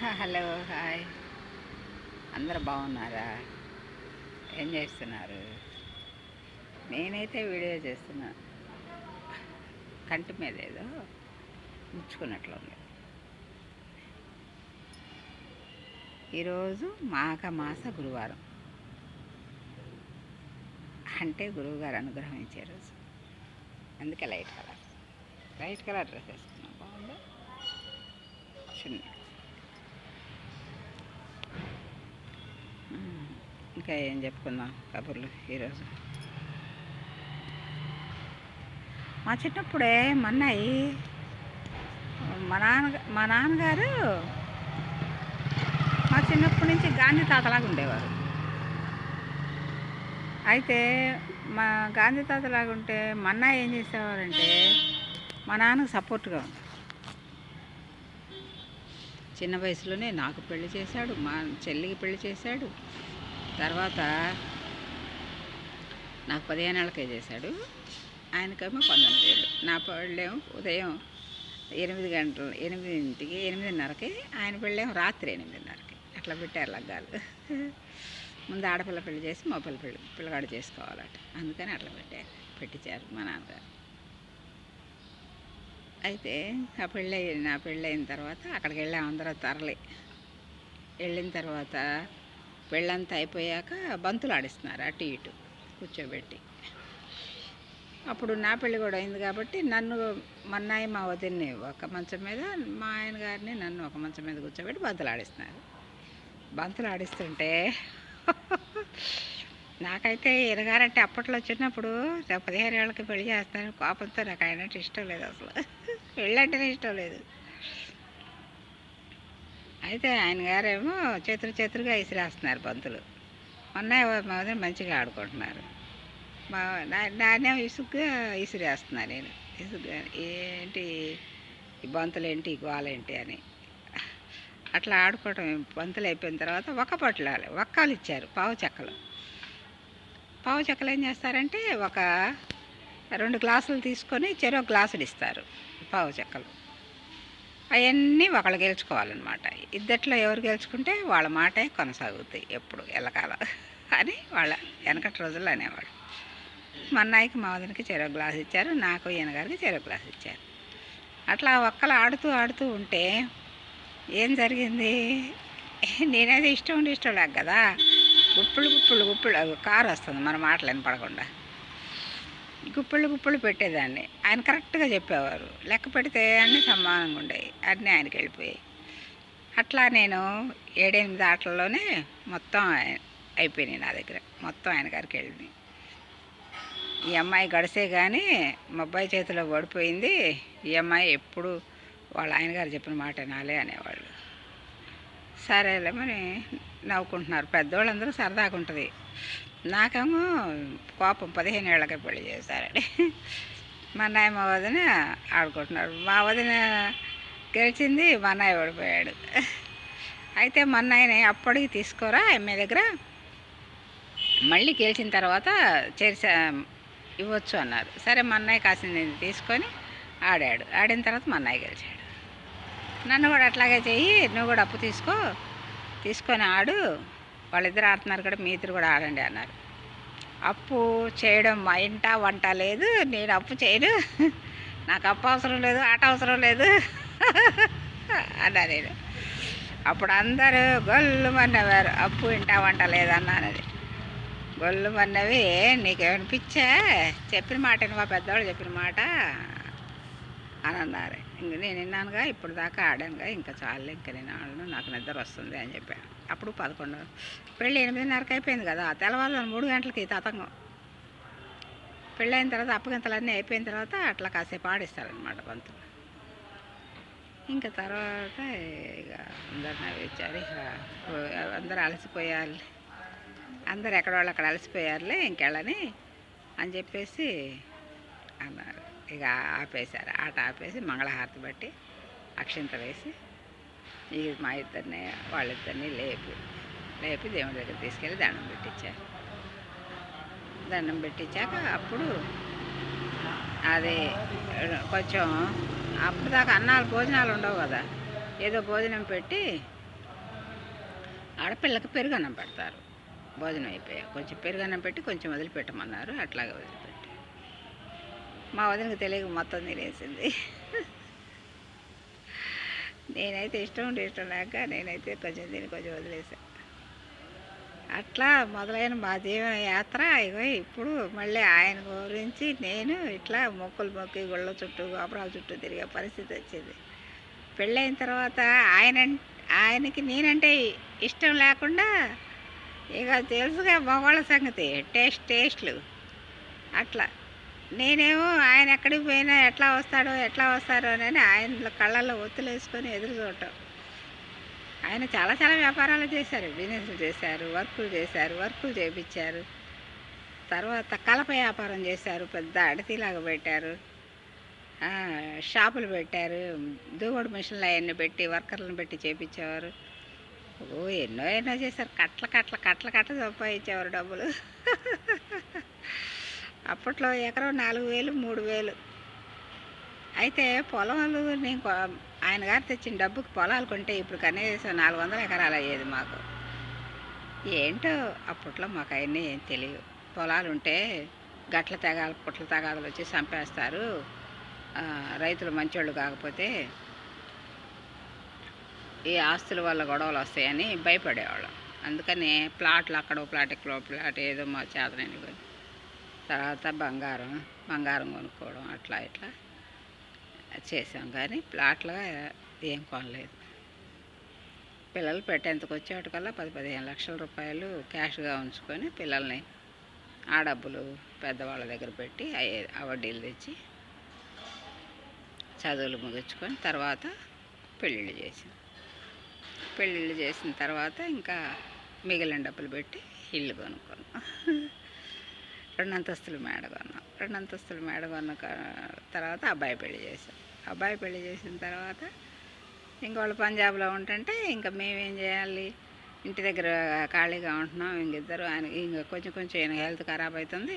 Hello hi, అందరు బాగున్నారా? ఏం చేస్తున్నారు? నేనైతే వీడియో చేస్తున్నా. కంటి మీద ఏదో ముచ్చుకున్నట్లుంది. ఈరోజు మాఘమాస గురువారం, అంటే గురువుగారు అనుగ్రహం ఇచ్చే రోజు. అందుకే లైట్ కలర్ డ్రెస్ వేసుకున్నాం. బాగుందా? చిన్న ఇంకా ఏం చెప్పుకుందాం కబుర్లు ఈరోజు. మా చిన్నప్పుడే మన్నాయి మా నాన్నగారు మా చిన్నప్పటి నుంచి గాంధీ తాతలాగా ఉండేవారు. అయితే మా గాంధీ తాతలాగా ఉంటే మన్నా ఏం చేసేవారంటే మా నాన్నకు సపోర్ట్గా ఉంది. చిన్న వయసులోనే నాకు పెళ్లి చేశాడు, మా చెల్లికి పెళ్లి చేశాడు. తర్వాత నాకు 15 ఏళ్ళకే చేశాడు, ఆయనకేమో 19 ఏళ్ళు. నా పెళ్ళేమో ఉదయం 8:00 8:30కి, ఆయన పెళ్ళేమో రాత్రి 8:30కి. అట్లా పెట్టారు లగ్గాలు. ముందు ఆడపిల్ల పెళ్లి చేసి మగపిల్ల పిల్లగాడు చేసుకోవాలట, అందుకని అట్లా పెట్టించారు మా నాన్నగారు. అయితే నా పెళ్ళయిన తర్వాత అక్కడికి వెళ్ళాము అందరం తరలి. వెళ్ళిన తర్వాత పెళ్ళంతా అయిపోయాక బంతులు ఆడిస్తున్నారు అటు ఇటు కూర్చోబెట్టి. అప్పుడు నా పెళ్ళి కూడా అయింది కాబట్టి నన్ను మన్నాయి మా వదిన్ని ఒక మంచం మీద, మా ఆయన గారిని నన్ను ఒక మంచం మీద కూర్చోబెట్టి బంతులు ఆడిస్తున్నారు. బంతులు ఆడిస్తుంటే నాకైతే ఎరగారంటే అప్పట్లో చిన్నప్పుడు 15 ఏళ్ళకి పెళ్లి చేస్తాను కోపంతో నాకు ఆయన అంటే ఇష్టం లేదు, అసలు పెళ్ళంటేనే ఇష్టం లేదు. అయితే ఆయన గారేమో చేతులుగా ఇసిరేస్తున్నారు బంతులు. మా మంచిగా ఆడుకుంటున్నారు. నానేమో ఇసుగ్గా ఇసిరేస్తున్నాను. నేను ఇసుగ్గా ఏంటి ఈ బంతులు ఏంటి ఈ గోలేంటి అని అట్లా ఆడుకోవటం. బంతులు అయిపోయిన తర్వాత ఒక్కలు ఇచ్చారు. పావు చెక్కలు ఏం చేస్తారంటే 2 గ్లాసులు తీసుకొని చెరో గ్లాసులు ఇస్తారు పావు చెక్కలు. అవన్నీ ఒకళ్ళు గెలుచుకోవాలన్నమాట. ఇద్దట్లో ఎవరు గెలుచుకుంటే వాళ్ళ మాటే కొనసాగుతాయి ఎప్పుడు ఎల్లకాలం అని వాళ్ళ వెనకటి రోజుల్లో అనేవాడు. మా అన్నయ్యకి మా వదినకి చెరో గ్లాస్ ఇచ్చారు, నాకు ఈయనగారికి చెరో గ్లాస్ ఇచ్చారు. అట్లా ఒక్కలు ఆడుతూ ఉంటే ఏం జరిగింది, నేనైతే ఇష్టం లేక కదా, గుప్పులు కారు వస్తుంది మన మాటలు వినపడకుండా, గుప్పులు పెట్టేదాన్ని. ఆయన కరెక్ట్గా చెప్పేవారు. లెక్క పెడితే అన్నీ సమానంగా ఉండేవి, అన్నీ ఆయనకి వెళ్ళిపోయాయి. అట్లా నేను 7-8 ఆటల్లోనే మొత్తం అయిపోయినాయి నా దగ్గర. మొత్తం ఆయన గారికి వెళ్ళినాయి. ఈ అమ్మాయి గడిసే కానీ మా అబ్బాయి చేతిలో పడిపోయింది. ఈ అమ్మాయి ఎప్పుడు వాళ్ళ ఆయన గారు చెప్పిన మాట వినాలే అనేవాళ్ళు. సరేలేమని నవ్వుకుంటున్నారు పెద్దవాళ్ళందరూ. సరదాగా ఉంటుంది. నాకేమో కోపం, 15 ఏళ్ళకే పెళ్లి చేశారని. మా అన్నయ్య మా వదిన ఆడుకుంటున్నారు. మా వదిన గెలిచింది, మా అన్నయ్య ఓడిపోయాడు. అయితే మా అన్నయ్యని అప్పటికి తీసుకోరా మీ దగ్గర, మళ్ళీ గెలిచిన తర్వాత ఇవ్వచ్చు అన్నారు. సరే మా అన్నయ్య కాసింది తీసుకొని ఆడాడు. ఆడిన తర్వాత మా అన్నయ్య గెలిచాడు. నన్ను కూడా అట్లాగే చెయ్యి, నువ్వు కూడా అప్పు తీసుకొని ఆడు, వాళ్ళిద్దరు ఆడుతున్నారు కూడా మీ ఇద్దరు కూడా ఆడండి అన్నారు. అప్పు చేయడం మా ఇంట వంట లేదు, నేను అప్పు చేయను, నాకు అప్పు అవసరం లేదు, ఆట అవసరం లేదు అన్నా నేను. అప్పుడు అందరూ గొల్లుమన్నవారు, అప్పు ఇంట వంట లేదన్నానది. గొల్లుమన్నవి నీకేమైనా పిచ్చా, చెప్పిన మాట మా పెద్దవాళ్ళు చెప్పిన మాట అని అన్నారు. ఇంక నేను విన్నానుగా, ఇప్పుడు దాకా ఆడానుగా, ఇంకా చాలు, ఇంకా నేను ఆడను, నాకు నిద్ర వస్తుంది అని చెప్పాను. అప్పుడు 11 పెళ్ళి 8:30కి అయిపోయింది కదా, తెల్లవారుజామున 3 గంటలకి తతంగం. పెళ్ళి అయిన తర్వాత అప్పగింతలన్నీ అయిపోయిన తర్వాత అట్లా కాసేపు ఆడిస్తారనమాట బంతులు. ఇంకా తర్వాత ఇక అందరు నవ్వించారు. ఇక అందరూ అలసిపోయారు, అందరు ఎక్కడవాళ్ళు అక్కడ అలసిపోయారులే ఇంకెళ్ళని అని చెప్పేసి అన్నారు. ఇక ఆపేశారు, ఆట ఆపేసి మంగళహారతి బట్టి అక్షింత వేసి ఇక మా ఇద్దరిని వాళ్ళిద్దరిని లేపి దేవుడి దగ్గర తీసుకెళ్ళి దండం పెట్టించాక అప్పుడు అది కొంచెం అప్పుడు దాకా భోజనాలు ఉండవు కదా, ఏదో భోజనం పెట్టి ఆడపిల్లకి పెరుగన్నం పెడతారు. భోజనం అయిపోయాక కొంచెం పెరుగన్నం పెట్టి కొంచెం వదిలిపెట్టమన్నారు. అట్లాగే వదిలిపెట్టి మా వదినకి తెలియక మొత్తం తినేసింది. నేనైతే ఇష్టం ఉండి ఇష్టం లేక నేనైతే కొంచెం తిని కొంచెం వదిలేసాను. అట్లా మొదలైన మా జీవన యాత్ర ఇగో ఇప్పుడు మళ్ళీ ఆయన గురించి నేను ఇట్లా మొక్కులు మొక్కి గుళ్ళ చుట్టూ గోపురాల చుట్టూ తిరిగే పరిస్థితి వచ్చింది. పెళ్ళైన తర్వాత ఆయనకి నేనంటే ఇష్టం లేకుండా ఇక తెలుసుగా మగవాళ్ళ సంగతి టేస్ట్లు అట్లా. నేనేమో ఆయన ఎక్కడికి పోయినా ఎట్లా వస్తాడో అని ఆయన కళ్ళల్లో ఒత్తులు వేసుకొని ఎదురు చూడటం. ఆయన చాలా చాలా వ్యాపారాలు చేశారు, బిజినెస్లు చేశారు, వర్కులు చేయించారు. తర్వాత కలప వ్యాపారం చేశారు, పెద్ద అడతిలాగా పెట్టారు, షాపులు పెట్టారు, దూగోడు మిషన్లు అవన్నీ పెట్టి వర్కర్లను పెట్టి చేయించేవారు. ఎన్నో చేశారు. కట్ల సంపాదించేవారు డబ్బులు. అప్పట్లో ఎకరం 4,000 3,000. అయితే పొలాలు నేను ఆయన గారు తెచ్చిన డబ్బుకి పొలాలు కొంటే ఇప్పుడు కనీసం 400 ఎకరాలు అయ్యేది మాకు. ఏంటో అప్పట్లో మాకు అవన్నీ ఏం తెలియదు. పొలాలు ఉంటే పుట్ల తెగాలు వచ్చి చంపేస్తారు, రైతులు మంచోళ్ళు కాకపోతే ఈ ఆస్తుల వల్ల గొడవలు వస్తాయని భయపడేవాళ్ళం. అందుకని ప్లాట్లు అక్కడో ప్లాట్ ఏదో మా చేతనని కొని తర్వాత బంగారం కొనుక్కోవడం అట్లా ఇట్లా చేసాం. కానీ ప్లాట్లుగా ఏం కొనలేదు. పిల్లలు పెట్టేంతకు వచ్చేటికల్లా 10-15 లక్షల రూపాయలు క్యాష్గా ఉంచుకొని పిల్లల్ని ఆ డబ్బులు పెద్దవాళ్ళ దగ్గర పెట్టి ఆ వడ్డీలు తెచ్చి చదువులు ముగించుకొని తర్వాత పెళ్ళిళ్ళు చేసిన తర్వాత ఇంకా మిగిలిన డబ్బులు పెట్టి ఇల్లు కొనుక్కున్నాం. 2 అంతస్తుల మేడ కొన్న తర్వాత అబ్బాయి పెళ్లి చేసిన తర్వాత ఇంకోళ్ళు పంజాబ్లో ఉంటుంటే ఇంకా మేమేం చేయాలి, ఇంటి దగ్గర ఖాళీగా ఉంటున్నాం. ఇంకిద్దరు ఆయన ఇంకా కొంచెం ఈయన హెల్త్ ఖరాబ్ అవుతుంది.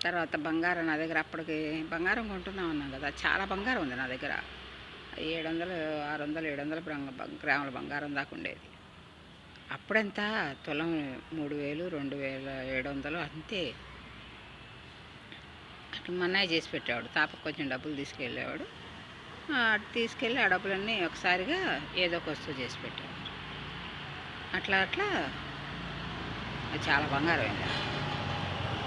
తర్వాత బంగారం నా దగ్గర అప్పటికి బంగారం కొంటున్నాం అన్నాం కదా, చాలా బంగారం ఉంది నా దగ్గర. 700, 600, 700 గ్రాముల బంగారం దాకా ఉండేది. అప్పుడంతా తులం 3,000, 2,700 అంతే. అట్లా మన్నాయి చేసి పెట్టేవాడు. తాపకు కొంచెం డబ్బులు తీసుకెళ్ళేవాడు. తీసుకెళ్ళి ఆ డబ్బులన్నీ ఒకసారిగా ఏదో ఒక వస్తువు చేసి పెట్టేవాడు. అట్లా చాలా బంగారం అయింది.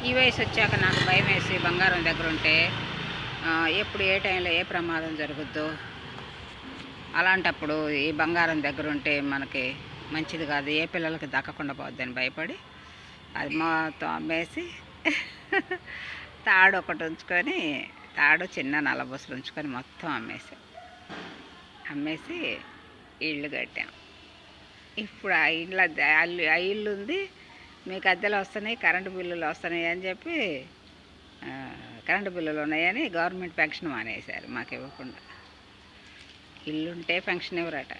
ఈ వయసు వచ్చాక నాకు భయం వేసి బంగారం దగ్గర ఉంటే ఎప్పుడు ఏ టైంలో ఏ ప్రమాదం జరుగుద్దో, అలాంటప్పుడు ఈ బంగారం దగ్గర ఉంటే మనకి మంచిది కాదు, ఏ పిల్లలకి దక్కకుండా పోద్దని భయపడి అది మొత్తం అమ్మేసి తాడు ఒకటి ఉంచుకొని, తాడు చిన్న నల్లబొసలు ఉంచుకొని మొత్తం అమ్మేసి ఇల్లు కట్టాం. ఇప్పుడు ఆ ఇల్లు ఉంది, మీకు అద్దెలు వస్తున్నాయి, కరెంటు బిల్లులు వస్తున్నాయి అని చెప్పి కరెంటు బిల్లులు ఉన్నాయని గవర్నమెంట్ పెన్షన్ మానేశారు మాకు ఇవ్వకుండా. ఇల్లుంటే పెన్షన్ ఇవ్వరట.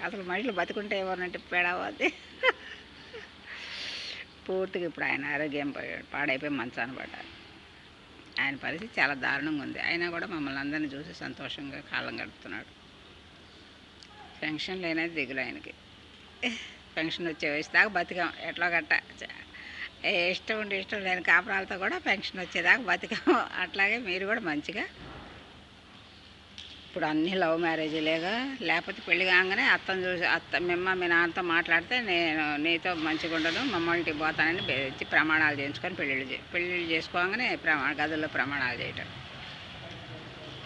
అసలు మనుషులు బతుకుంటే ఎవరినంటే పేడవద్ది. పూర్తిగా ఇప్పుడు ఆయన ఆరోగ్యం పాడైపోయి మంచాన పడ్డారు. ఆయన పరిస్థితి చాలా దారుణంగా ఉంది. అయినా కూడా మమ్మల్ని అందరినీ చూసి సంతోషంగా కాలం గడుపుతున్నాడు. పెన్షన్ లేనది దిగులు ఆయనకి. పెన్షన్ వచ్చే వయసు దాకా బతికాం ఎట్లా గట్ట. ఇష్టం లేని కాపురాలతో కూడా పెన్షన్ వచ్చేదాకా బతికాం. అట్లాగే మీరు కూడా మంచిగా ఇప్పుడు అన్నీ లవ్ మ్యారేజీలేగా, లేకపోతే పెళ్లి కాగానే మీ నాన్నతో మాట్లాడితే నేను నీతో మంచిగా ఉండను, మమ్మల్ని పోతానని వచ్చి ప్రమాణాలు చేయించుకొని పెళ్ళిళ్ళు చేసుకోగానే గదుల్లో ప్రమాణాలు చేయటం.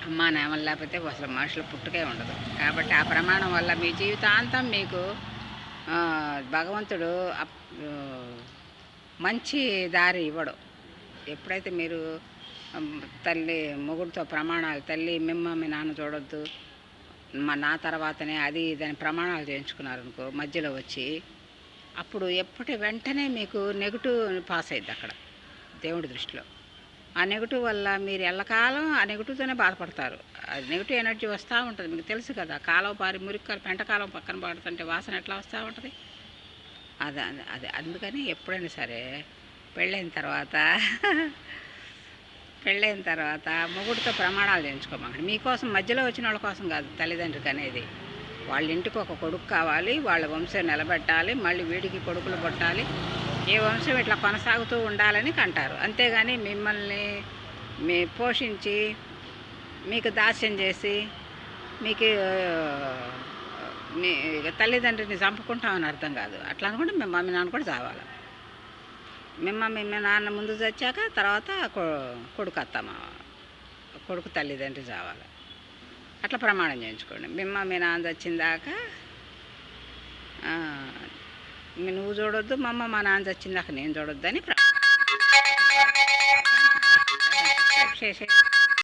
అమ్మా నామలు లేకపోతే అసలు మనుషులు పుట్టుకే ఉండదు. కాబట్టి ఆ ప్రమాణం వల్ల మీ జీవితాంతం మీకు భగవంతుడు మంచి దారి ఇవ్వడు. ఎప్పుడైతే మీరు మొగుడితో ప్రమాణాలు, తల్లి మీ నాన్న చూడొద్దు, నా తర్వాతనే అది ఇదని ప్రమాణాలు చేయించుకున్నారనుకో మధ్యలో వచ్చి, అప్పుడు వెంటనే మీకు నెగిటివ్ పాస్ అయ్యిద్ది అక్కడ దేవుడి దృష్టిలో. ఆ నెగిటివ్ వల్ల మీరు ఎల్లకాలం ఆ నెగిటివ్తోనే బాధపడతారు. అది నెగిటివ్ ఎనర్జీ వస్తూ ఉంటుంది. మీకు తెలుసు కదా, కాలం పారి మురికాలు పెంటకాలం పక్కన పడుతుంటే వాసన ఎట్లా వస్తూ ఉంటుంది. అది అందుకని ఎప్పుడైనా సరే పెళ్ళైన తర్వాత మొగుడితో ప్రమాణాలు చేయించుకోమండి. మీకోసం మధ్యలో వచ్చిన వాళ్ళ కోసం కాదు తల్లిదండ్రికి అనేది. వాళ్ళ ఇంటికి ఒక కొడుకు కావాలి, వాళ్ళ వంశం నిలబెట్టాలి, మళ్ళీ వీడికి కొడుకులు పుట్టాలి, ఏ వంశం ఇట్లా కొనసాగుతూ ఉండాలని కంటారు. అంతేగాని మిమ్మల్ని పోషించి మీకు దాస్యం చేసి మీకు మీ తల్లిదండ్రిని చంపుకుంటామని అర్థం కాదు. అట్లా అనుకుంటే మీ మమ్మీ నాన్న కూడా చావాలి. మీ మమ్మీ మీ నాన్న ముందు చచ్చాక తర్వాత కొడుకు అత్తమ్మ కొడుకు తల్లిదండ్రి చావాలి. అట్లా ప్రమాణం చేయించుకోండి. మీ మమ్మీ నాన్న చచ్చిందాక నువ్వు చూడొద్దు, మా అమ్మ మా నాన్న చచ్చిందాక నేను చూడొద్దు అని ప్రమాణం చేసేది.